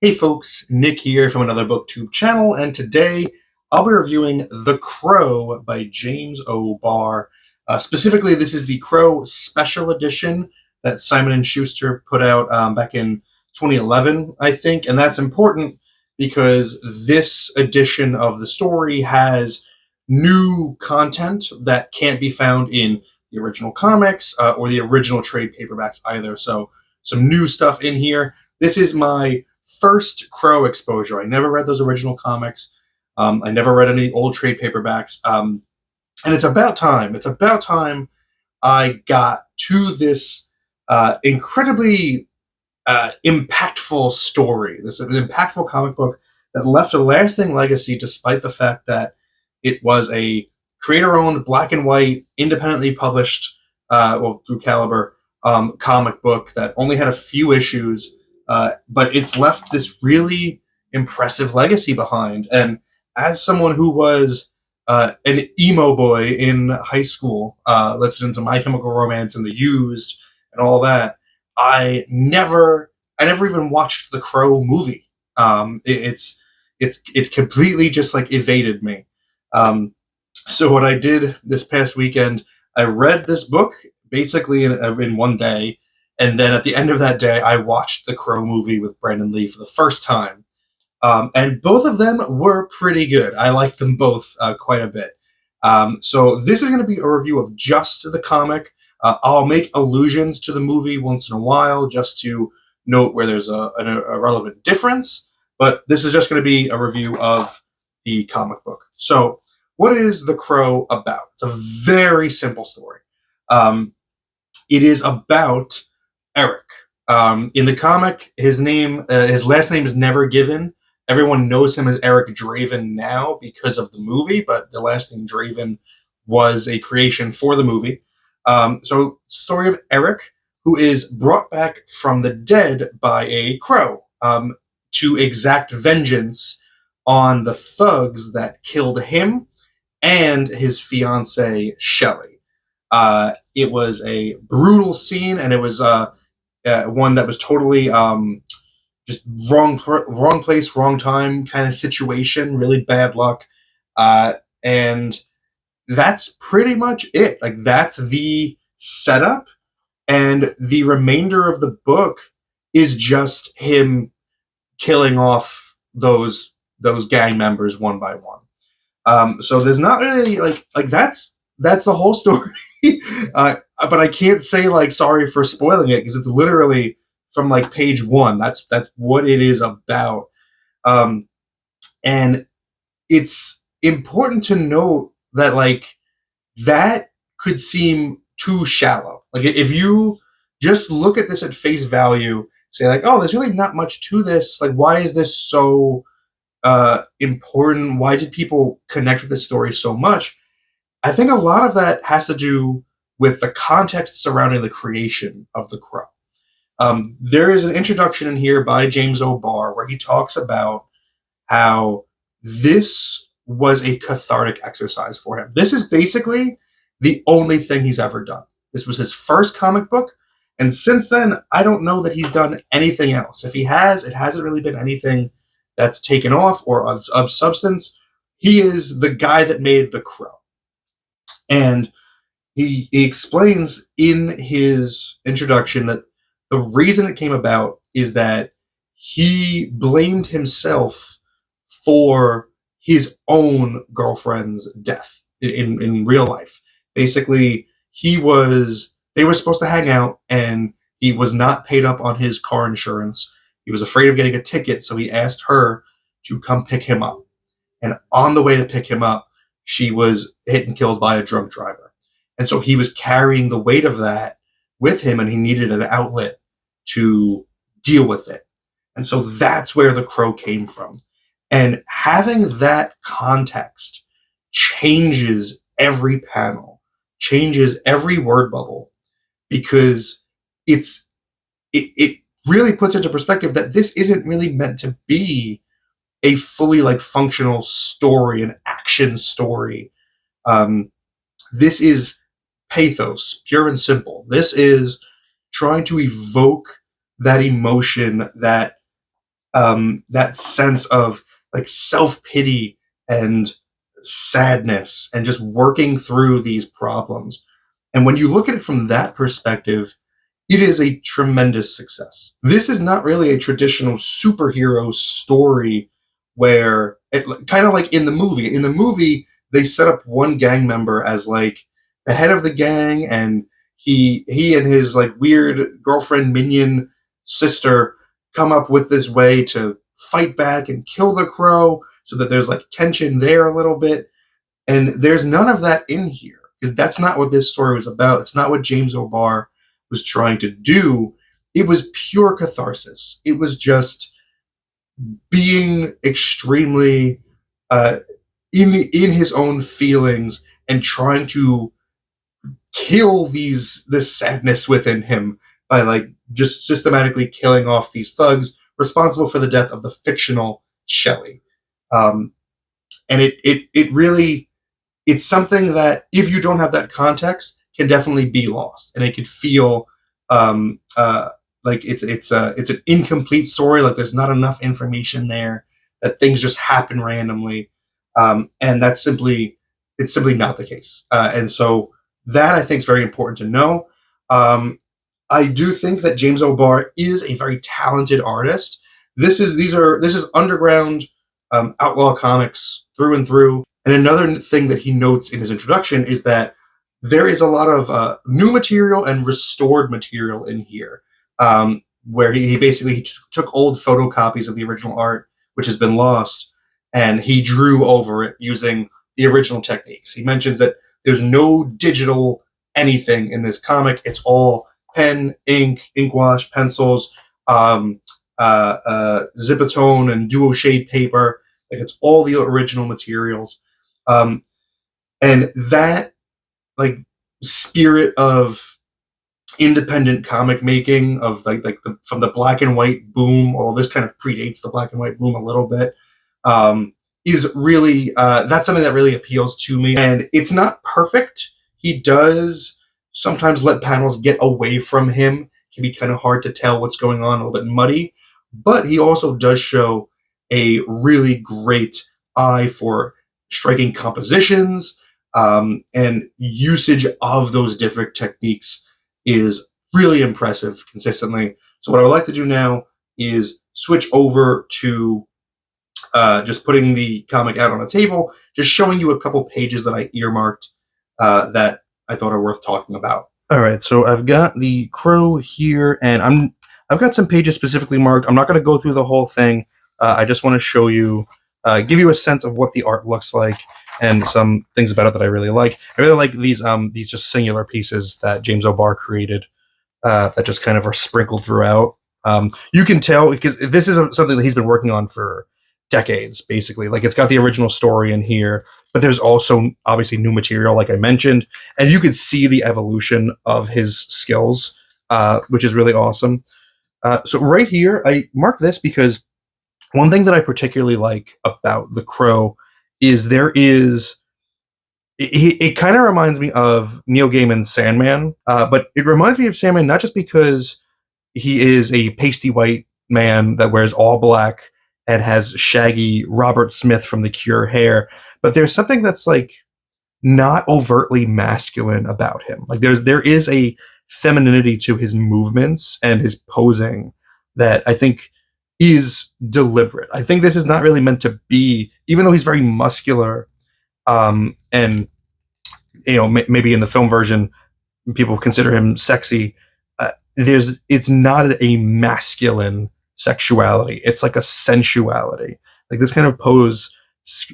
Hey folks, Nick here from Another BookTube channel, and today I'll be reviewing The Crow by J.O.Barr. Specifically, this is the Crow Special Edition that Simon & Schuster put out back in 2011, I think, and that's important because this edition of the story has new content that can't be found in the original comics or the original trade paperbacks either, so some new stuff in here. This is my first Crow exposure. I never read those original comics. I never read any old trade paperbacks. And it's about time. It's about time I got to this incredibly impactful story, this impactful comic book that left a lasting legacy despite the fact that it was a creator-owned, black and white, independently published, through Caliber, comic book that only had a few issues. But it's left this really impressive legacy behind. And as someone who was an emo boy in high school, listening to My Chemical Romance and The Used and all that, I never even watched the Crow movie. It completely just like evaded me. So what I did this past weekend, I read this book basically in one day. And then at the end of that day, I watched the Crow movie with Brandon Lee for the first time. And both of them were pretty good. I liked them both quite a bit. So this is going to be a review of just the comic. I'll make allusions to the movie once in a while just to note where there's a relevant difference. But this is just going to be a review of the comic book. So what is The Crow about? It's a very simple story. It is about Eric. In the comic, his last name is never given. Everyone knows him as Eric Draven now because of the movie, but the last name Draven was a creation for the movie. So it's the story of Eric, who is brought back from the dead by a crow to exact vengeance on the thugs that killed him and his fiancée, Shelley. It was a brutal scene, and it was one that was totally just wrong place, wrong time kind of situation, really bad luck. And that's pretty much it. Like, that's the setup, and the remainder of the book is just him killing off those gang members one by one. So there's not really like that's the whole story. But I can't say like sorry for spoiling it because it's literally from like page one. That's what it is about. And it's important to note that like that could seem too shallow. Like if you just look at this at face value, say like, oh, there's really not much to this. Like, why is this so important? Why did people connect with this story so much? I think a lot of that has to do with the context surrounding the creation of The Crow. There is an introduction in here by J.O.Barr where he talks about how this was a cathartic exercise for him. This is basically the only thing he's ever done. This was his first comic book, and since then, I don't know that he's done anything else. If he has, it hasn't really been anything that's taken off or of substance. He is the guy that made The Crow. And he explains in his introduction that the reason it came about is that he blamed himself for his own girlfriend's death in real life. Basically, they were supposed to hang out, and he was not paid up on his car insurance. He was afraid of getting a ticket, so he asked her to come pick him up. And on the way to pick him up, she was hit and killed by a drunk driver. And so he was carrying the weight of that with him, and he needed an outlet to deal with it. And so that's where The Crow came from. And having that context changes every panel, changes every word bubble, because it really puts into perspective that this isn't really meant to be a fully like functional story, an action story. This is pathos, pure and simple. This is trying to evoke that emotion that that sense of like self-pity and sadness and just working through these problems. And when you look at it from that perspective, it is a tremendous success. This is not really a traditional superhero story where it kind of like in the movie. In the movie, they set up one gang member as like the head of the gang, and he and his like weird girlfriend minion sister come up with this way to fight back and kill the crow, so that there's like tension there a little bit. And there's none of that in here because that's not what this story was about. It's not what J.O.Barr was trying to do. It was pure catharsis. It was just being extremely in his own feelings and trying to kill this sadness within him by like just systematically killing off these thugs responsible for the death of the fictional Shelley. And it really, it's something that if you don't have that context can definitely be lost, and it could feel like it's an incomplete story, like there's not enough information there, that things just happen randomly, and it's simply not the case. And so that I think is very important to know. I do think that J.O.Barr is a very talented artist. This is underground outlaw comics through and through. And another thing that he notes in his introduction is that there is a lot of new material and restored material in here, where he basically took old photocopies of the original art, which has been lost, and he drew over it using the original techniques. He mentions that there's no digital anything in this comic. It's all pen, ink, ink wash, pencils, zipatone, and duo shade paper. Like it's all the original materials. And that like spirit of independent comic making, of from the black and white boom, although this kind of predates the black and white boom a little bit, is really that's something that really appeals to me. And it's not perfect. He does sometimes let panels get away from him. It can be kind of hard to tell what's going on, a little bit muddy, but he also does show a really great eye for striking compositions, and usage of those different techniques is really impressive consistently. So what I would like to do now is switch over to just putting the comic out on a table, just showing you a couple pages that I earmarked that I thought are worth talking about. All right, so I've got the Crow here, and I've got some pages specifically marked. I'm not going to go through the whole thing. I just want to show you, give you a sense of what the art looks like and some things about it that I really like. I really like these just singular pieces that J.O.Barr created that just kind of are sprinkled throughout. You can tell because this is something that he's been working on for decades, basically. Like it's got the original story in here, but there's also obviously new material, like I mentioned, and you could see the evolution of his skills, which is really awesome. So right here, I mark this because one thing that I particularly like about The Crow is it kind of reminds me of Neil Gaiman's Sandman, but it reminds me of Sandman not just because he is a pasty white man that wears all black and has shaggy Robert Smith from The Cure hair, but there's something that's like not overtly masculine about him. Like there is a femininity to his movements and his posing that I think is deliberate. I think this is not really meant to be, even though he's very muscular, and maybe in the film version people consider him sexy. It's not a masculine sexuality. It's like a sensuality. Like this kind of pose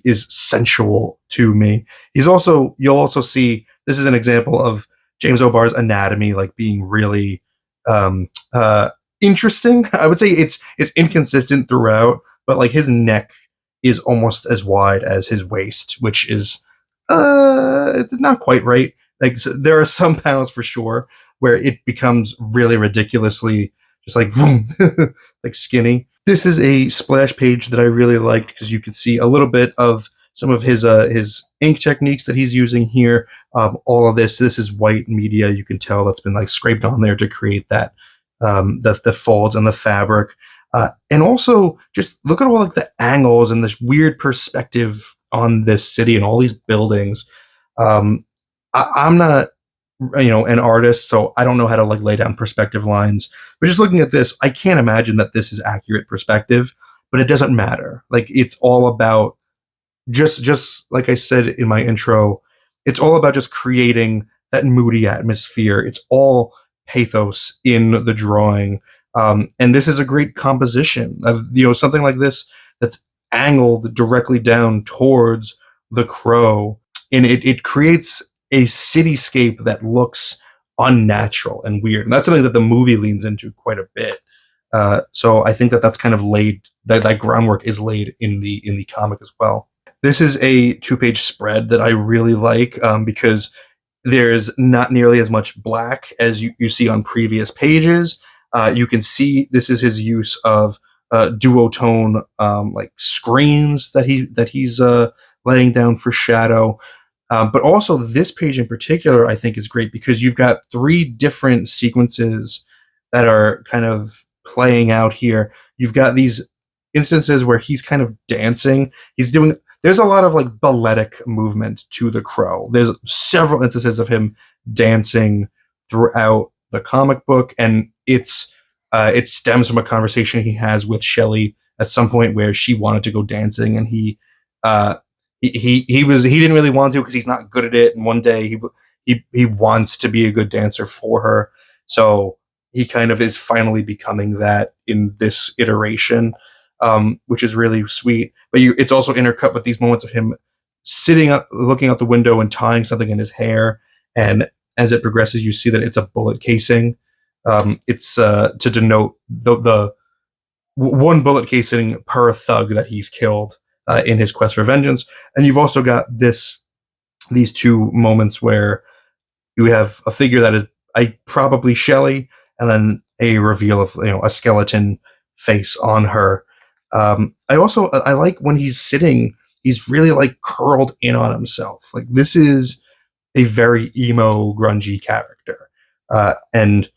is sensual to me. You'll also see this is an example of J.O.Barr's anatomy, like being really interesting. I would say it's inconsistent throughout, but like his neck is almost as wide as his waist, which is not quite right. Like so there are some panels for sure where it becomes really ridiculously just like boom, like skinny. This is a splash page that I really liked because you could see a little bit of some of his ink techniques that he's using here. All of this is white media. You can tell that's been like scraped on there to create that the folds and the fabric. And also just look at all like the angles and this weird perspective on this city and all these buildings. Um, I'm not, an artist, so I don't know how to like lay down perspective lines. But just looking at this, I can't imagine that this is accurate perspective, but it doesn't matter. Like it's all about just like I said in my intro, it's all about just creating that moody atmosphere. It's all pathos in the drawing, and this is a great composition of something like this that's angled directly down towards the crow, and it creates a cityscape that looks unnatural and weird. And that's something that the movie leans into quite a bit. So I think that that's kind of laid that groundwork is laid in the comic as well. This is a 2-page spread that I really like, because there's not nearly as much black as you see on previous pages. You can see this is his use of duotone like screens that he's laying down for shadow. But also this page in particular, I think, is great because you've got 3 different sequences that are kind of playing out here. You've got these instances where he's kind of dancing. There's a lot of like balletic movement to the crow. There's several instances of him dancing throughout the comic book, and it stems from a conversation he has with Shelley at some point where she wanted to go dancing, and uh, he didn't really want to because he's not good at it. And one day he wants to be a good dancer for her, so he kind of is finally becoming that in this iteration, which is really sweet. But it's also intercut with these moments of him sitting up, looking out the window, and tying something in his hair. And as it progresses, you see that it's a bullet casing. It's to denote the one bullet casing per thug that he's killed in his quest for vengeance. And you've also got these 2 moments where you have a figure that is probably Shelley, and then a reveal of a skeleton face on her. I like when he's sitting, he's really like curled in on himself. Like this is a very emo, grungy character, and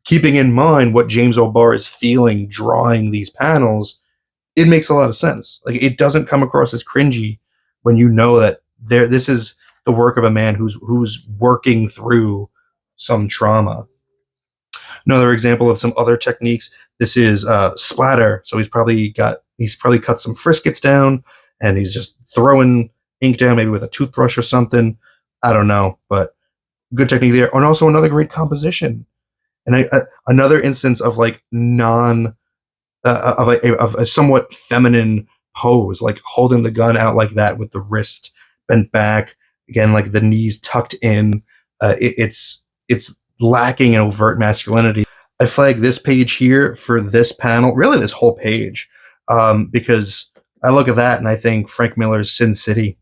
keeping in mind what J.O.Barr is feeling drawing these panels, it makes a lot of sense. Like it doesn't come across as cringy when you know that this is the work of a man who's working through some trauma. Another example of some other techniques. This is splatter. So he's probably cut some Friskets down, and he's just throwing ink down, maybe with a toothbrush or something. I don't know, but good technique there. And also another great composition, and another instance of like of a somewhat feminine pose, like holding the gun out like that with the wrist bent back, again like the knees tucked in. It's lacking in overt masculinity. I flag this page here for this panel, really this whole page, because I look at that and I think Frank Miller's Sin City,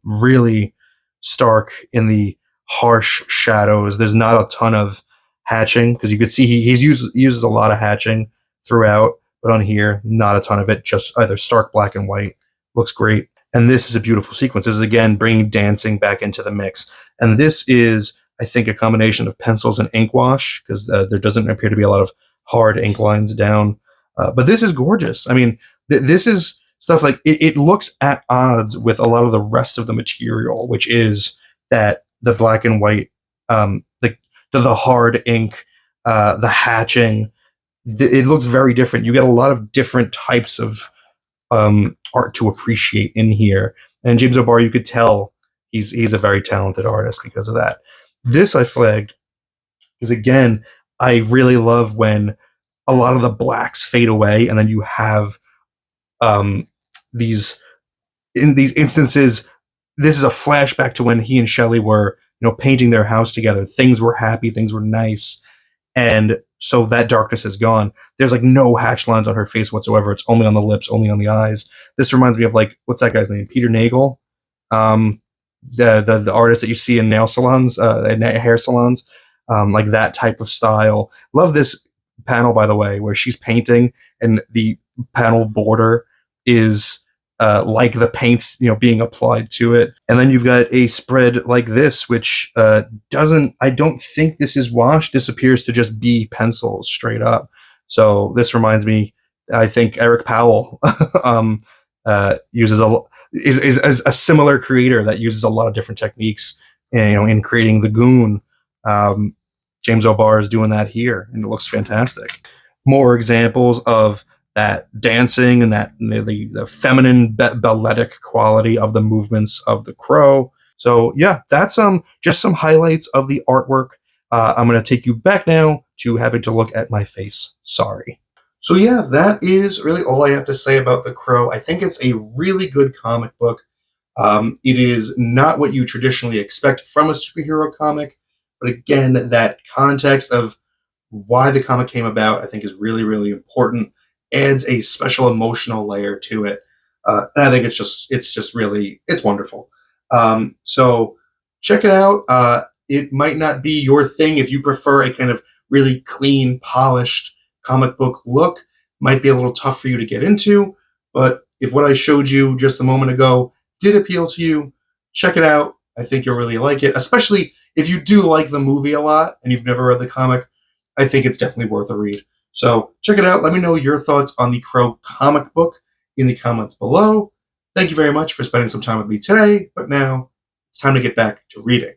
really stark in the harsh shadows. There's not a ton of hatching because you could see he uses a lot of hatching throughout, but on here, not a ton of it, just either stark black and white. Looks great. And this is a beautiful sequence. This is, again, bringing dancing back into the mix. And this is, I think, a combination of pencils and ink wash, because there doesn't appear to be a lot of hard ink lines down. But this is gorgeous. I mean, this is stuff like, it looks at odds with a lot of the rest of the material, which is that the black and white, the hard ink, the hatching. It looks very different. You get a lot of different types of art to appreciate in here. And J.O.Barr, you could tell he's a very talented artist because of that. This I flagged because, again, I really love when a lot of the blacks fade away, and then you have these instances. This is a flashback to when he and Shelley were, painting their house together. Things were happy, things were nice, and so that darkness is gone. There's like no hatch lines on her face whatsoever. It's only on the lips, only on the eyes. This reminds me of, like, what's that guy's name? Peter Nagel, the artist that you see in nail salons, hair salons, like that type of style. Love this panel, by the way, where she's painting and the panel border is like the paint, being applied to it. And then you've got a spread like this, which I don't think this is washed. This appears to just be pencils straight up. So this reminds me I think Eric Powell uses is a similar creator that uses a lot of different techniques, in creating the Goon. Um, J.O.Barr is doing that here, and it looks fantastic. More examples of that dancing and that the feminine balletic quality of the movements of the crow. So yeah, that's just some highlights of the artwork. I'm going to take you back now to having to look at my face. Sorry. So yeah, that is really all I have to say about The Crow. I think it's a really good comic book. It is not what you traditionally expect from a superhero comic, but again, that context of why the comic came about, I think, is really, really important. Adds a special emotional layer to it, and I think it's wonderful. So check it out. It might not be your thing if you prefer a kind of really clean, polished comic book look. Might be a little tough for you to get into, but if what I showed you just a moment ago did appeal to you, check it out. I think you'll really like it, especially if you do like the movie a lot and you've never read the comic. I think it's definitely worth a read. So check it out. Let me know your thoughts on the Crow comic book in the comments below. Thank you very much for spending some time with me today, but now it's time to get back to reading.